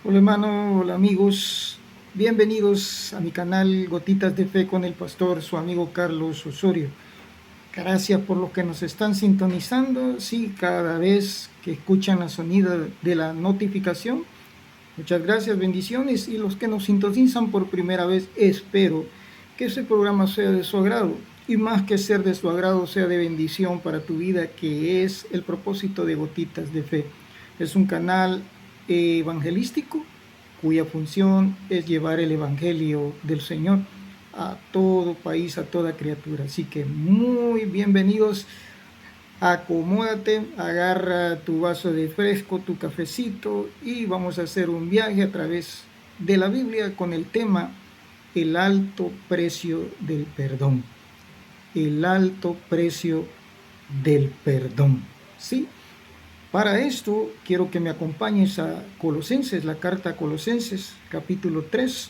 Hola hermano, hola amigos, bienvenidos a mi canal Gotitas de Fe con el pastor, su amigo Carlos Osorio. Gracias por los que nos están sintonizando, sí, cada vez que escuchan la sonido de la notificación. Muchas gracias, bendiciones, y los que nos sintonizan por primera vez, espero que este programa sea de su agrado y más que ser de su agrado, sea de bendición para tu vida, que es el propósito de Gotitas de Fe. Es un canal evangelístico cuya función es llevar el evangelio del Señor a todo país, a toda criatura. Así que muy bienvenidos. Acomódate, agarra tu vaso de fresco, tu cafecito y vamos a hacer un viaje a través de la Biblia con el tema el alto precio del perdón. El alto precio del perdón. ¿Sí? Para esto quiero que me acompañes a Colosenses, la carta a Colosenses, capítulo 3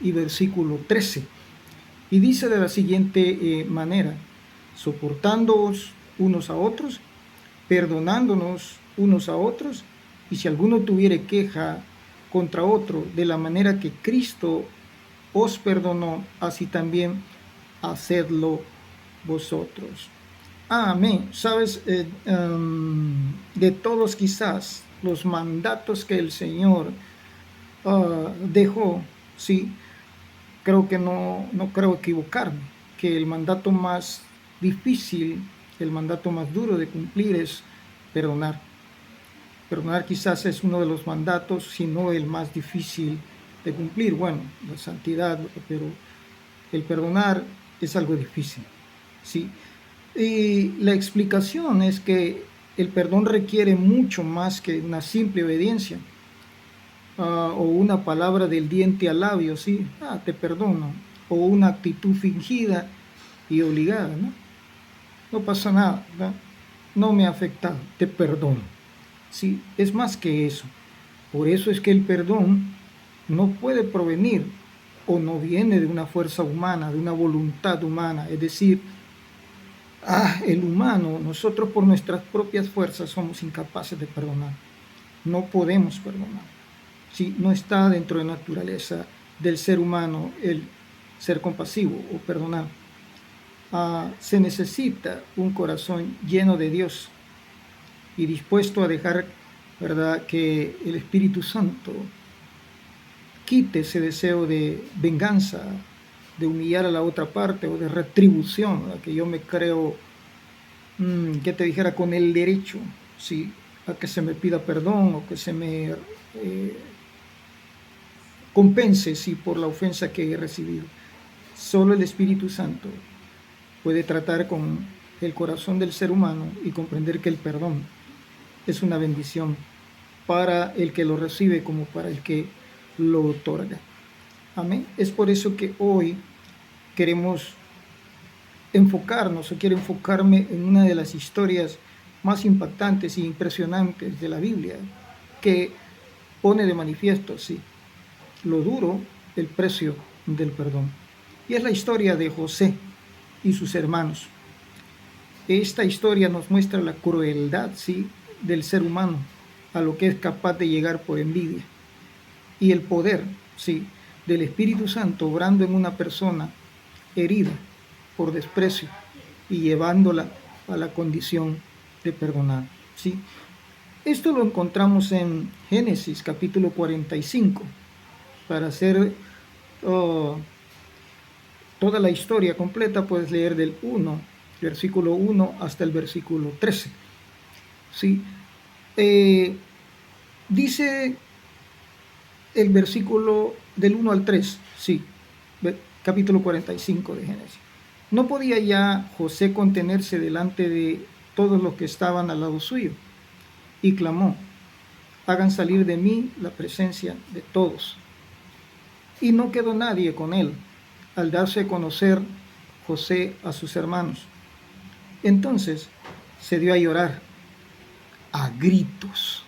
y versículo 13. Y dice de la siguiente manera: soportándoos unos a otros, perdonándonos unos a otros, y si alguno tuviere queja contra otro, de la manera que Cristo os perdonó, así también hacedlo vosotros. Amén. Sabes, de todos quizás los mandatos que el Señor dejó, sí, creo que no creo equivocarme, que el mandato más difícil, el mandato más duro de cumplir es perdonar. Perdonar quizás es uno de los mandatos, si no el más difícil de cumplir. Bueno, la santidad, pero el perdonar es algo difícil, ¿sí? Y la explicación es que el perdón requiere mucho más que una simple obediencia, o una palabra del diente al labio, ¿sí? Te perdono. O una actitud fingida y obligada, ¿no? No pasa nada, ¿no? No me ha afectado, te perdono. Sí, es más que eso. Por eso es que el perdón no puede provenir o no viene de una fuerza humana, de una voluntad humana. Es decir, el humano, nosotros por nuestras propias fuerzas somos incapaces de perdonar. No podemos perdonar. Sí, no está dentro de la naturaleza del ser humano el ser compasivo o perdonar. Se necesita un corazón lleno de Dios y dispuesto a dejar, ¿verdad?, que el Espíritu Santo quite ese deseo de venganza, de humillar a la otra parte o de retribución, ¿verdad? Que yo me creo, que te dijera, con el derecho, sí, a que se me pida perdón o que se me compense, sí, por la ofensa que he recibido. Solo el Espíritu Santo puede tratar con el corazón del ser humano y comprender que el perdón es una bendición para el que lo recibe como para el que lo otorga. Amén. Es por eso que hoy queremos enfocarnos, o quiero enfocarme en una de las historias más impactantes e impresionantes de la Biblia, que pone de manifiesto, sí, lo duro, el precio del perdón. Y es la historia de José y sus hermanos. Esta historia nos muestra la crueldad, sí, del ser humano, a lo que es capaz de llegar por envidia, y el poder, sí, del Espíritu Santo obrando en una persona herida por desprecio y llevándola a la condición de perdonar, sí. Esto lo encontramos en Génesis capítulo 45. Para hacer oh, toda la historia completa, puedes leer del versículo 1 hasta el versículo 13. ¿Sí? Dice el versículo del 1 al 3, sí, capítulo 45 de Génesis. No podía ya José contenerse delante de todos los que estaban al lado suyo, y clamó: hagan salir de mí la presencia de todos. Y no quedó nadie con él al darse a conocer José a sus hermanos. Entonces se dio a llorar a gritos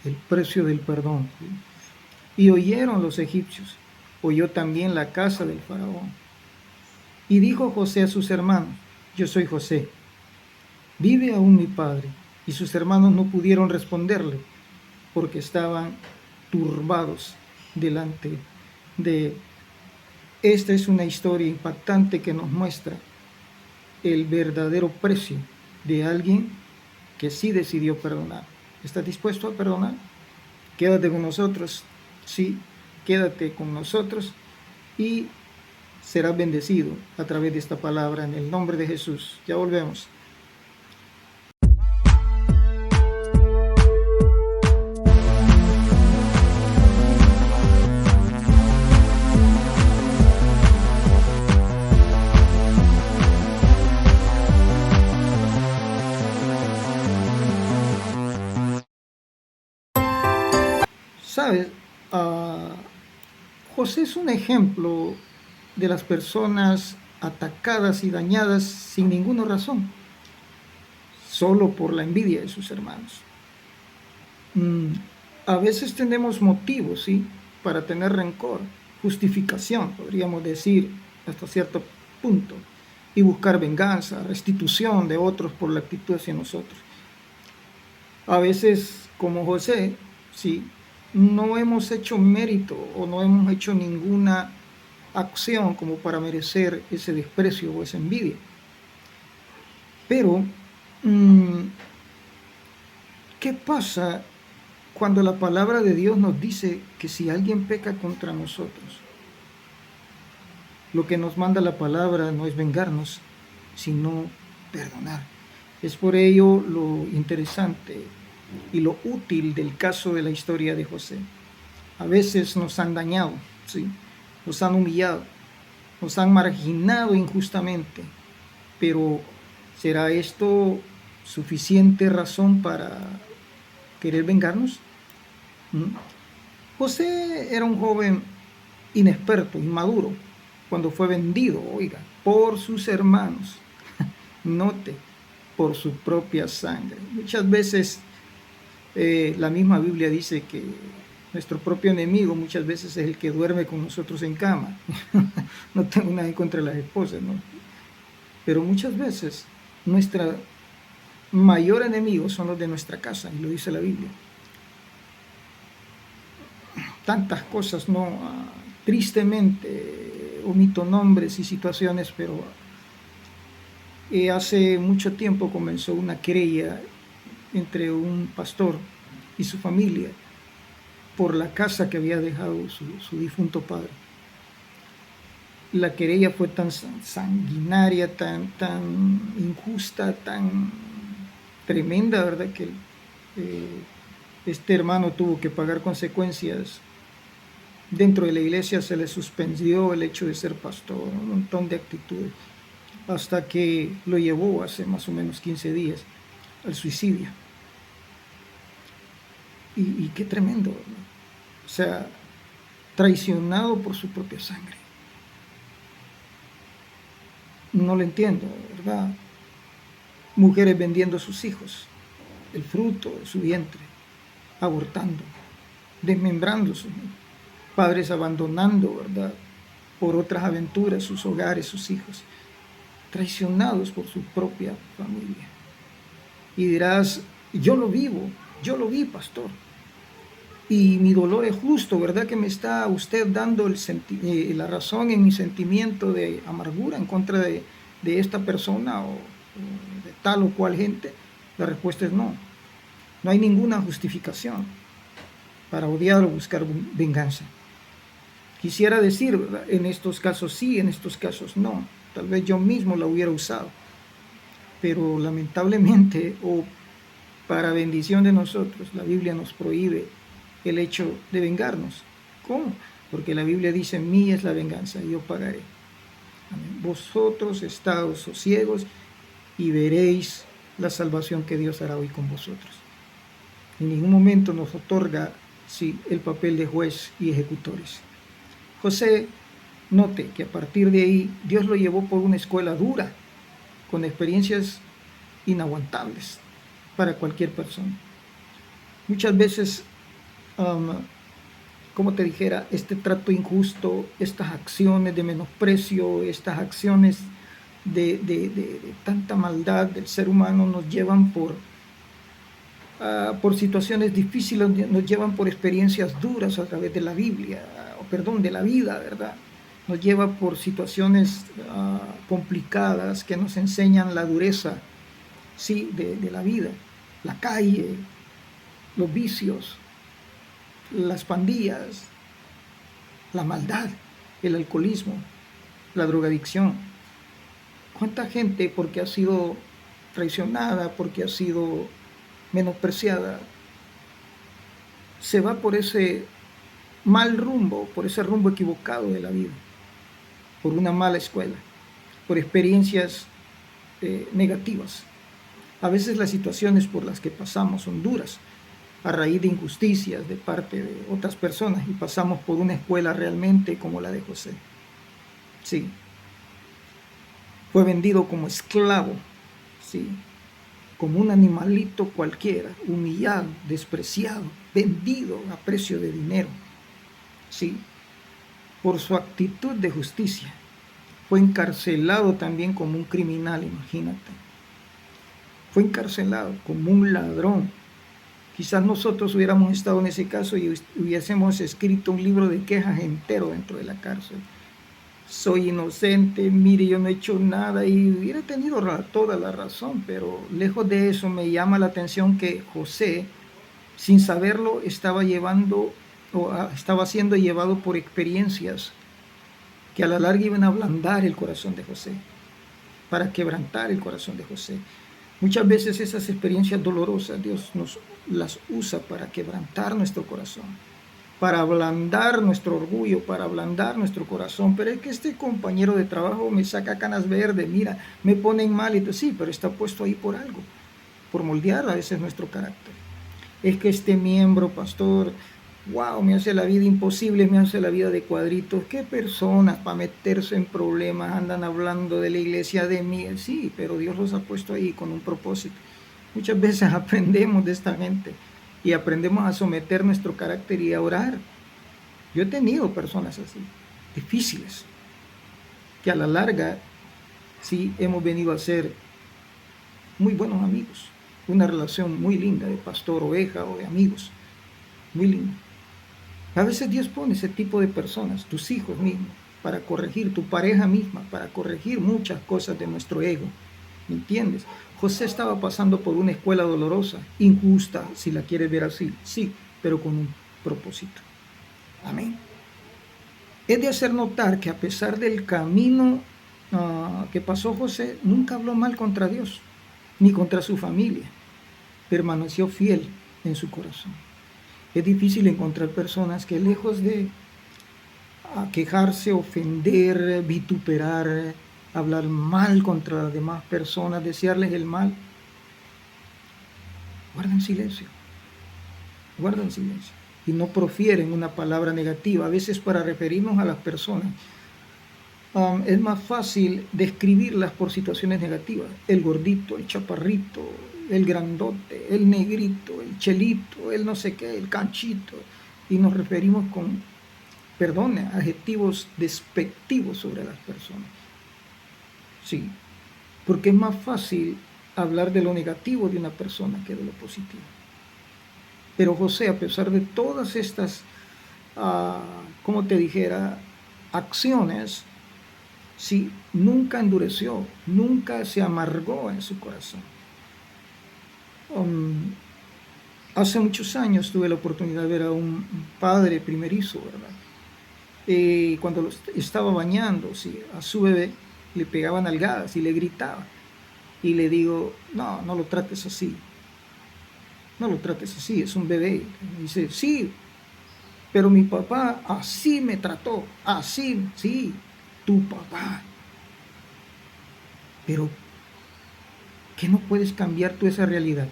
el precio del perdón. Y oyeron los egipcios, oyó también la casa del faraón. Y dijo José a sus hermanos: yo soy José, ¿vive aún mi padre? Y sus hermanos no pudieron responderle, porque estaban turbados delante de... Esta es una historia impactante que nos muestra el verdadero precio de alguien que sí decidió perdonar. ¿Estás dispuesto a perdonar? Quédate con nosotros, sí, quédate con nosotros y serás bendecido a través de esta palabra en el nombre de Jesús. Ya volvemos. ¿Sabes? José es un ejemplo de las personas atacadas y dañadas sin ninguna razón, solo por la envidia de sus hermanos. A veces tenemos motivos, ¿sí?, para tener rencor, justificación, podríamos decir, hasta cierto punto, y buscar venganza, restitución de otros por la actitud hacia nosotros. A veces, como José, sí, no hemos hecho mérito o no hemos hecho ninguna acción como para merecer ese desprecio o esa envidia. Pero, ¿qué pasa cuando la palabra de Dios nos dice que si alguien peca contra nosotros, lo que nos manda la palabra no es vengarnos, sino perdonar? Es por ello lo interesante y lo útil del caso de la historia de José. A veces nos han dañado, ¿sí?, nos han humillado, nos han marginado injustamente, pero ¿será esto suficiente razón para querer vengarnos? José era un joven inexperto, inmaduro, cuando fue vendido, oiga, por sus hermanos. Note, por su propia sangre. Muchas veces la misma Biblia dice que nuestro propio enemigo muchas veces es el que duerme con nosotros en cama. No tengo nada en contra de las esposas, ¿no? Pero muchas veces nuestro mayor enemigo son los de nuestra casa, y lo dice la Biblia. Tantas cosas, ¿no? Tristemente omito nombres y situaciones, pero hace mucho tiempo comenzó una querella entre un pastor y su familia por la casa que había dejado su difunto padre. La querella fue tan sanguinaria, tan injusta, tan tremenda, ¿verdad?, que este hermano tuvo que pagar consecuencias. Dentro de la iglesia se le suspendió el hecho de ser pastor, un montón de actitudes, hasta que lo llevó hace más o menos 15 días al suicidio. Y qué tremendo, ¿verdad? O sea, traicionado por su propia sangre. No lo entiendo, ¿verdad? Mujeres vendiendo a sus hijos, el fruto de su vientre, abortando, desmembrándose, padres abandonando, ¿verdad?, por otras aventuras, sus hogares, sus hijos, traicionados por su propia familia. Y dirás, yo lo vi, pastor, y mi dolor es justo, ¿verdad?, que me está usted dando la razón en mi sentimiento de amargura en contra de esta persona o de tal o cual gente. La respuesta es no. No hay ninguna justificación para odiar o buscar venganza. Quisiera decir, ¿verdad?, en estos casos sí, en estos casos no. Tal vez yo mismo la hubiera usado, pero lamentablemente, o para bendición de nosotros, la Biblia nos prohíbe el hecho de vengarnos. ¿Cómo? Porque la Biblia dice, mía es la venganza, yo pagaré. Amén. Vosotros estaos sosiegos y veréis la salvación que Dios hará hoy con vosotros. En ningún momento nos otorga, sí, el papel de juez y ejecutores. José, note que a partir de ahí Dios lo llevó por una escuela dura, con experiencias inaguantables para cualquier persona. Muchas veces, como te dijera, este trato injusto, estas acciones de menosprecio, estas acciones de tanta maldad del ser humano nos llevan por por situaciones difíciles, nos llevan por experiencias duras a través de la Biblia, de la vida, ¿verdad? Nos lleva por situaciones complicadas que nos enseñan la dureza, sí, de la vida, la calle, los vicios, las pandillas, la maldad, el alcoholismo, la drogadicción. ¿Cuánta gente, porque ha sido traicionada, porque ha sido menospreciada, se va por ese mal rumbo, por ese rumbo equivocado de la vida, por una mala escuela, por experiencias negativas? A veces las situaciones por las que pasamos son duras, a raíz de injusticias de parte de otras personas, y pasamos por una escuela realmente como la de José. Sí, fue vendido como esclavo, sí, como un animalito cualquiera, humillado, despreciado, vendido a precio de dinero, sí, por su actitud de justicia. Fue encarcelado también como un criminal, imagínate. Fue encarcelado como un ladrón. Quizás nosotros hubiéramos estado en ese caso y hubiésemos escrito un libro de quejas entero dentro de la cárcel. Soy inocente, mire, yo no he hecho nada, y hubiera tenido toda la razón, pero lejos de eso me llama la atención que José, sin saberlo, estaba siendo llevado por experiencias que a la larga iban a ablandar el corazón de José, para quebrantar el corazón de José. Muchas veces esas experiencias dolorosas Dios nos las usa para quebrantar nuestro corazón, para ablandar nuestro orgullo, para ablandar nuestro corazón. Pero es que este compañero de trabajo me saca canas verdes, mira, me ponen mal, y sí, pero está puesto ahí por algo, por moldear a veces nuestro carácter. Es que este miembro, pastor, wow, me hace la vida imposible, me hace la vida de cuadritos. ¿Qué personas para meterse en problemas andan hablando de la iglesia, de mí? Sí, pero Dios los ha puesto ahí con un propósito. Muchas veces aprendemos de esta gente y aprendemos a someter nuestro carácter y a orar. Yo he tenido personas así, difíciles, que a la larga sí hemos venido a ser muy buenos amigos. Una relación muy linda de pastor-oveja o de amigos, muy linda. A veces Dios pone ese tipo de personas, tus hijos mismos, para corregir, tu pareja misma, para corregir muchas cosas de nuestro ego. ¿Me entiendes? José estaba pasando por una escuela dolorosa, injusta, si la quieres ver así, sí, pero con un propósito. Amén. Es de hacer notar que a pesar del camino que pasó José, nunca habló mal contra Dios, ni contra su familia. Permaneció fiel en su corazón. Es difícil encontrar personas que, lejos de quejarse, ofender, vituperar, hablar mal contra las demás personas, desearles el mal, guardan silencio, guardan silencio y no profieren una palabra negativa. A veces, para referirnos a las personas, es más fácil describirlas por situaciones negativas: el gordito, el chaparrito, el grandote, el negrito, el chelito, el no sé qué, el canchito, y nos referimos con, perdone, adjetivos despectivos sobre las personas. Sí, porque es más fácil hablar de lo negativo de una persona que de lo positivo. Pero José, a pesar de todas estas, como te dijera, acciones, sí, nunca endureció, nunca se amargó en su corazón. Hace muchos años tuve la oportunidad de ver a un padre primerizo, ¿verdad? Cuando lo estaba bañando, sí, a su bebé le pegaba nalgadas y le gritaba. Y le digo, no, no lo trates así. No lo trates así, es un bebé. Y dice, sí, pero mi papá así me trató, así, sí, tu papá. Pero, ¿qué no puedes cambiar tú esa realidad?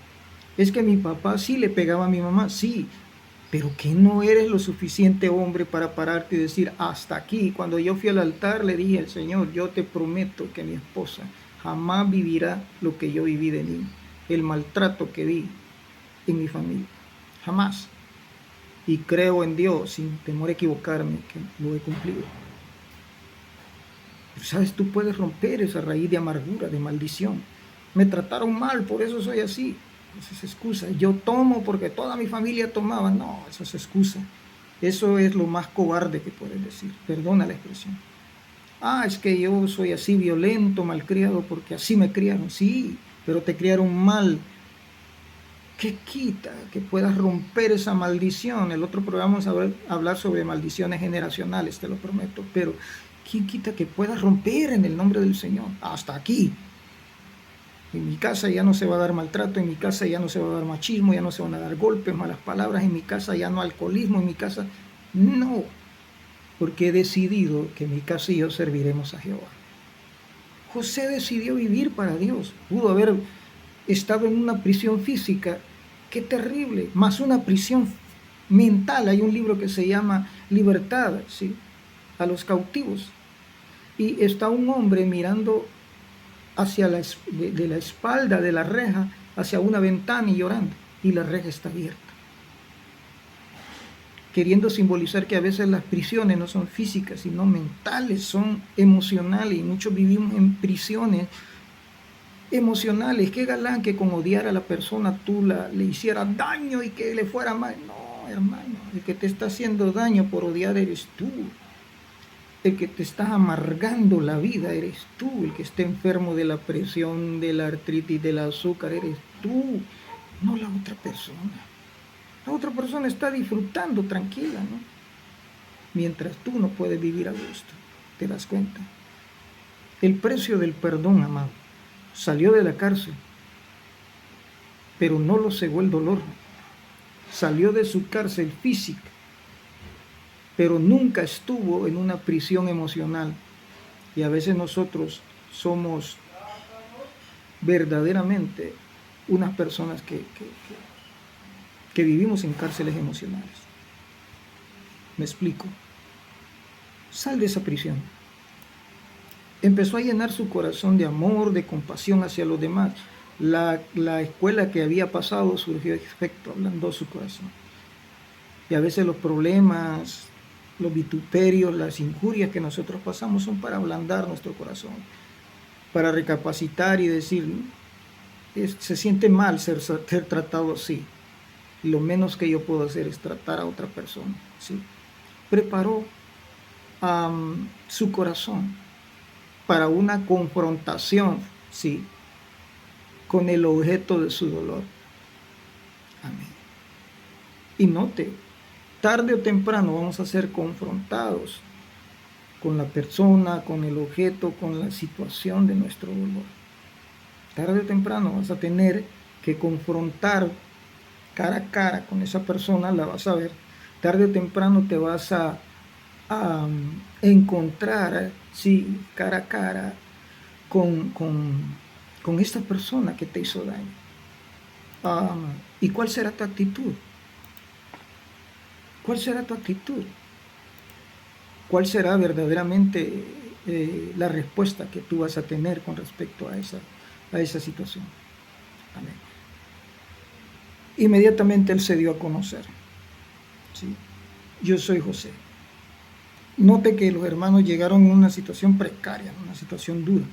Es que mi papá sí le pegaba a mi mamá, sí, pero que no eres lo suficiente hombre para pararte y decir, hasta aquí. Cuando yo fui al altar le dije al Señor, yo te prometo que mi esposa jamás vivirá lo que yo viví de niño, el maltrato que vi en mi familia, jamás. Y creo en Dios, sin temor a equivocarme, que lo he cumplido. Pero, ¿sabes? Tú puedes romper esa raíz de amargura, de maldición. Me trataron mal, por eso soy así. Esa es excusa. Yo tomo porque toda mi familia tomaba. No, eso es excusa. Eso es lo más cobarde que puedes decir. Perdona la expresión. Ah, es que yo soy así violento, malcriado, porque así me criaron. Sí, pero te criaron mal. ¿Qué quita que puedas romper esa maldición? El otro programa vamos a hablar sobre maldiciones generacionales, te lo prometo. Pero ¿quién quita que puedas romper en el nombre del Señor? Hasta aquí. En mi casa ya no se va a dar maltrato, en mi casa ya no se va a dar machismo, ya no se van a dar golpes, malas palabras, en mi casa ya no alcoholismo, en mi casa no, porque he decidido que mi casa y yo serviremos a Jehová. José decidió vivir para Dios, pudo haber estado en una prisión física, qué terrible, más una prisión mental. Hay un libro que se llama Libertad, ¿sí?, a los cautivos, y está un hombre mirando hacia de la espalda de la reja hacia una ventana y llorando, y la reja está abierta, queriendo simbolizar que a veces las prisiones no son físicas sino mentales, son emocionales, y muchos vivimos en prisiones emocionales. Qué galán que con odiar a la persona tú le hicieras daño y que le fuera mal. No, hermano, el que te está haciendo daño por odiar eres tú. El que te está amargando la vida eres tú. El que está enfermo de la presión, de la artritis, del azúcar, eres tú, no la otra persona. La otra persona está disfrutando tranquila, ¿no? Mientras tú no puedes vivir a gusto. ¿Te das cuenta? El precio del perdón, amado. Salió de la cárcel, pero no lo cegó el dolor. Salió de su cárcel física, pero nunca estuvo en una prisión emocional. Y a veces nosotros somos verdaderamente unas personas que vivimos en cárceles emocionales. Me explico. Sal de esa prisión. Empezó a llenar su corazón de amor, de compasión hacia los demás. La escuela que había pasado surgió efecto, ablandó su corazón. Y a veces los problemas, los vituperios, las injurias que nosotros pasamos son para ablandar nuestro corazón, para recapacitar y decir, se siente mal ser tratado así. Lo menos que yo puedo hacer es tratar a otra persona, ¿sí? Preparó su corazón para una confrontación, ¿sí?, con el objeto de su dolor. Amén. Y note, tarde o temprano vamos a ser confrontados con la persona, con el objeto, con la situación de nuestro dolor. Tarde o temprano vas a tener que confrontar cara a cara con esa persona, la vas a ver. Tarde o temprano te vas a encontrar, sí, cara a cara con esta persona que te hizo daño. ¿Y cuál será tu actitud? ¿Cuál será tu actitud? ¿Cuál será verdaderamente la respuesta que tú vas a tener con respecto a esa situación? Amén. Inmediatamente él se dio a conocer. ¿Sí? Yo soy José. Note que los hermanos llegaron en una situación precaria, en una situación dura.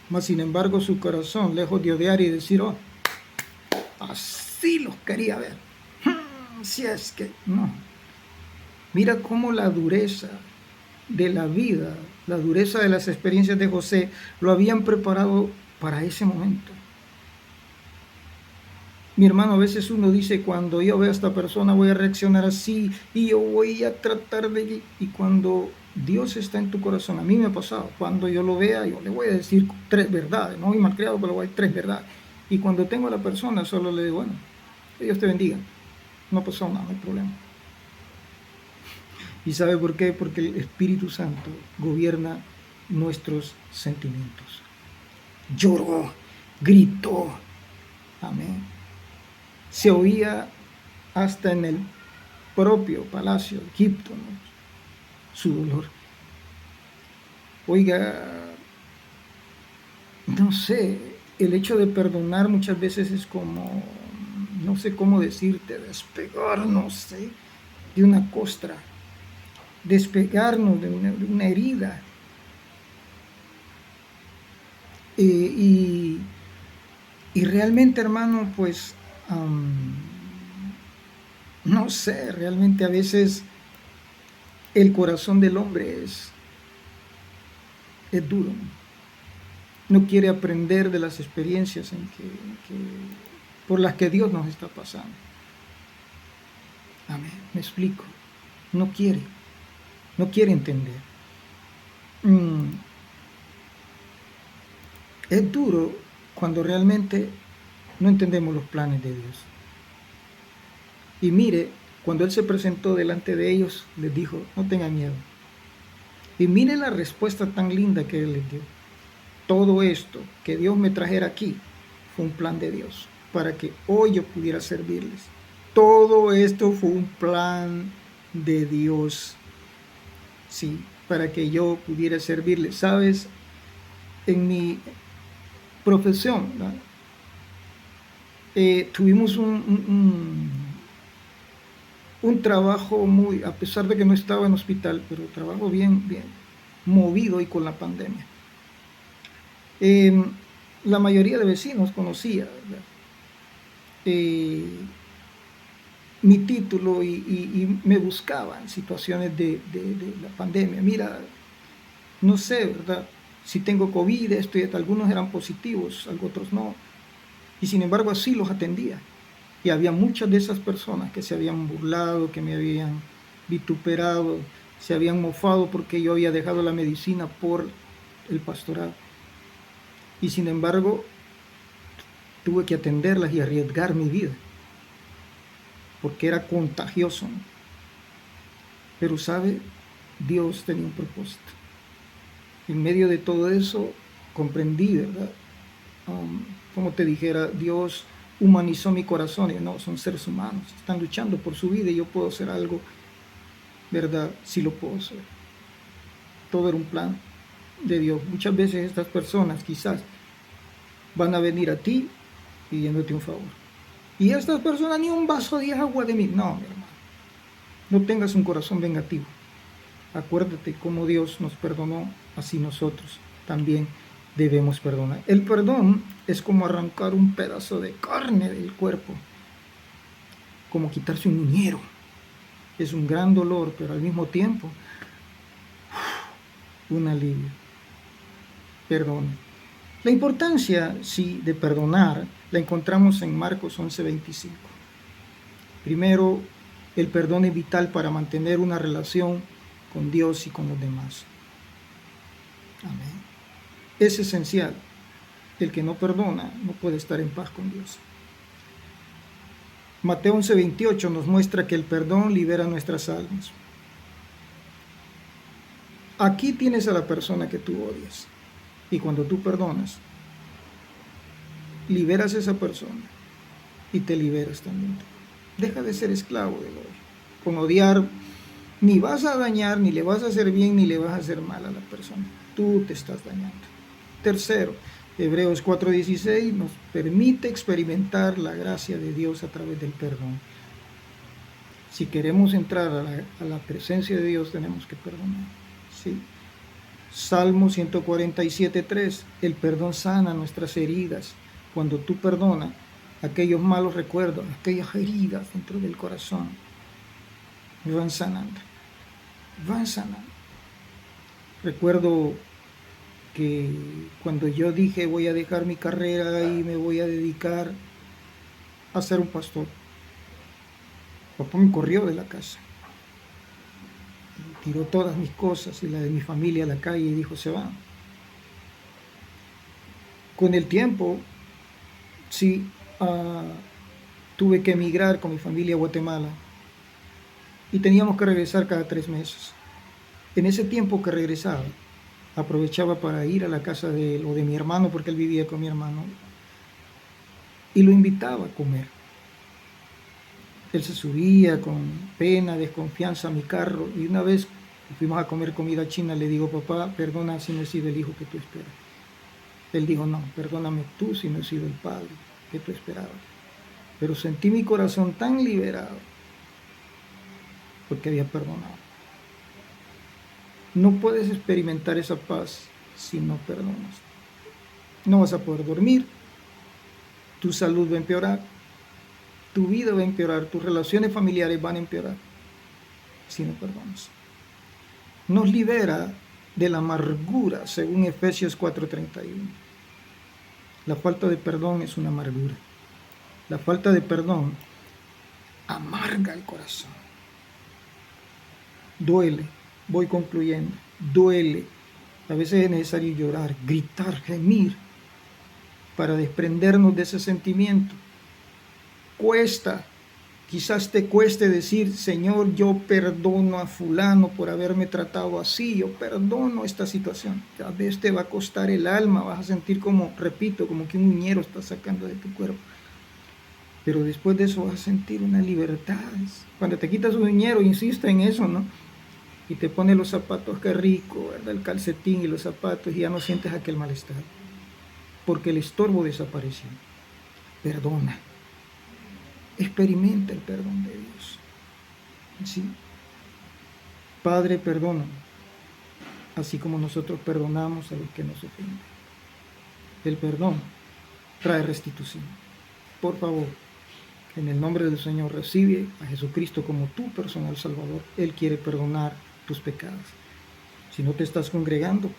Mas sin embargo su corazón, lejos de odiar y decir, oh, así los quería ver. Si es que no. Mira cómo la dureza de la vida, la dureza de las experiencias de José lo habían preparado para ese momento. Mi hermano, a veces uno dice, cuando yo veo a esta persona voy a reaccionar así y yo voy a tratar de... Y cuando Dios está en tu corazón, a mí me ha pasado, cuando yo lo vea, yo le voy a decir 3 verdades, no voy malcriado, pero le voy a decir 3 verdades. Y cuando tengo a la persona, solo le digo, bueno, que Dios te bendiga, no pasó nada, no hay problema. ¿Y sabe por qué? Porque el Espíritu Santo gobierna nuestros sentimientos. Lloró, gritó, amén. Se oía hasta en el propio palacio de Egipto, ¿no?, su dolor. Oiga, no sé, el hecho de perdonar muchas veces es como, no sé cómo decirte, despegar, no sé, de una costra, despegarnos de una herida. Y Y realmente, hermano, pues, no sé, realmente a veces el corazón del hombre es duro. No quiere aprender de las experiencias por las que Dios nos está pasando. Amén, me explico. No quiere, no quiere entender. Es duro cuando realmente no entendemos los planes de Dios. Y mire, cuando Él se presentó delante de ellos, les dijo, no tengan miedo. Y mire la respuesta tan linda que Él les dio. Todo esto que Dios me trajera aquí fue un plan de Dios para que hoy yo pudiera servirles. Todo esto fue un plan de Dios, sí, para que yo pudiera servirles. Sabes, en mi profesión, tuvimos un trabajo muy, a pesar de que no estaba en hospital, pero trabajo bien, bien movido y con la pandemia. La mayoría de vecinos conocía mi título y me buscaban situaciones de la pandemia. Mira, no sé, ¿verdad? Si tengo COVID, algunos eran positivos, otros no. Y sin embargo así los atendía. Y había muchas de esas personas que se habían burlado, que me habían vituperado, se habían mofado porque yo había dejado la medicina por el pastorado. Y sin embargo, tuve que atenderlas y arriesgar mi vida, porque era contagioso. Pero sabe, Dios tenía un propósito. En medio de todo eso, comprendí, ¿verdad? Como te dijera, Dios humanizó mi corazón. Y no, son seres humanos, están luchando por su vida y yo puedo hacer algo, ¿verdad? Sí lo puedo hacer. Todo era un plan de Dios. Muchas veces estas personas quizás van a venir a ti pidiéndote un favor. Y estas personas ni un vaso de agua de mí. No, mi hermano. No tengas un corazón vengativo. Acuérdate cómo Dios nos perdonó, así nosotros también debemos perdonar. El perdón es como arrancar un pedazo de carne del cuerpo, como quitarse un uñero. Es un gran dolor, pero al mismo tiempo un alivio. Perdón. La importancia, sí, de perdonar la encontramos en Marcos 11:25. Primero, el perdón es vital para mantener una relación con Dios y con los demás. Amén. Es esencial. El que no perdona no puede estar en paz con Dios. Mateo 11:28 nos muestra que el perdón libera nuestras almas. Aquí tienes a la persona que tú odias. Y cuando tú perdonas, liberas a esa persona y te liberas también. Deja de ser esclavo del odio. Con odiar ni vas a dañar, ni le vas a hacer bien, ni le vas a hacer mal a la persona. Tú te estás dañando. Tercero, Hebreos 4:16 nos permite experimentar la gracia de Dios a través del perdón. Si queremos entrar a la presencia de Dios, tenemos que perdonar. ¿Sí? Salmo 147:3, el perdón sana nuestras heridas. Cuando tú perdonas aquellos malos recuerdos, aquellas heridas dentro del corazón, van sanando, van sanando. Recuerdo que cuando yo dije voy a dejar mi carrera y me voy a dedicar a ser un pastor, papá me corrió de la casa, tiró todas mis cosas y la de mi familia a la calle y dijo se van. Con el tiempo, sí, tuve que emigrar con mi familia a Guatemala y teníamos que regresar cada 3 meses. En ese tiempo que regresaba, aprovechaba para ir a la casa de él o de mi hermano, porque él vivía con mi hermano, y lo invitaba a comer. Él se subía con pena, desconfianza a mi carro, y una vez fuimos a comer comida china, le digo, papá, perdona si no he sido el hijo que tú esperas. Él dijo, no, perdóname tú si no he sido el padre que tú esperabas. Pero sentí mi corazón tan liberado porque había perdonado. No puedes experimentar esa paz si no perdonas. No vas a poder dormir, tu salud va a empeorar, tu vida va a empeorar, tus relaciones familiares van a empeorar si no perdonas. Nos libera de la amargura, según Efesios 4:31. La falta de perdón es una amargura. La falta de perdón amarga el corazón. Duele, voy concluyendo, duele. A veces es necesario llorar, gritar, gemir para desprendernos de ese sentimiento. Cuesta, quizás te cueste decir, Señor, yo perdono a fulano por haberme tratado así, yo perdono esta situación. Tal vez te va a costar el alma, vas a sentir como, repito, como que un uñero está sacando de tu cuerpo. Pero después de eso vas a sentir una libertad. Cuando te quitas un uñero, insiste en eso, ¿no? Y te pone los zapatos, qué rico, ¿verdad? El calcetín y los zapatos, y ya no sientes aquel malestar. Porque el estorbo desapareció. Perdona. Experimenta el perdón de Dios. ¿Sí? Padre, perdona, así como nosotros perdonamos a los que nos ofenden. El perdón trae restitución. Por favor, en el nombre del Señor, recibe a Jesucristo como tu personal Salvador. Él quiere perdonar tus pecados. Si no te estás congregando,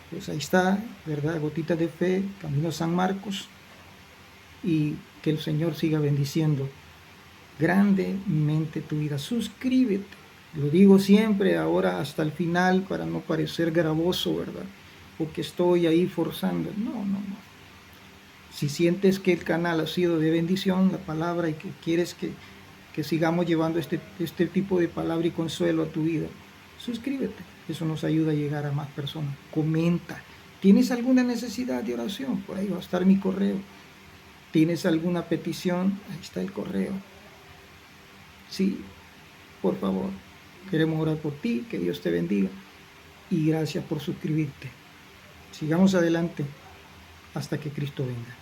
pues ahí está, ¿verdad? Gotitas de Fe, Camino a San Marcos, y que el Señor siga bendiciendo grandemente tu vida. Suscríbete. Lo digo siempre, ahora hasta el final, para no parecer gravoso, ¿verdad? O que estoy ahí forzando. No. Si sientes que el canal ha sido de bendición, la palabra, y que quieres que sigamos llevando este tipo de palabra y consuelo a tu vida, suscríbete. Eso nos ayuda a llegar a más personas. Comenta. ¿Tienes alguna necesidad de oración? Por ahí va a estar mi correo. ¿Tienes alguna petición? Ahí está el correo. Sí, por favor, queremos orar por ti, que Dios te bendiga, y gracias por suscribirte. Sigamos adelante hasta que Cristo venga.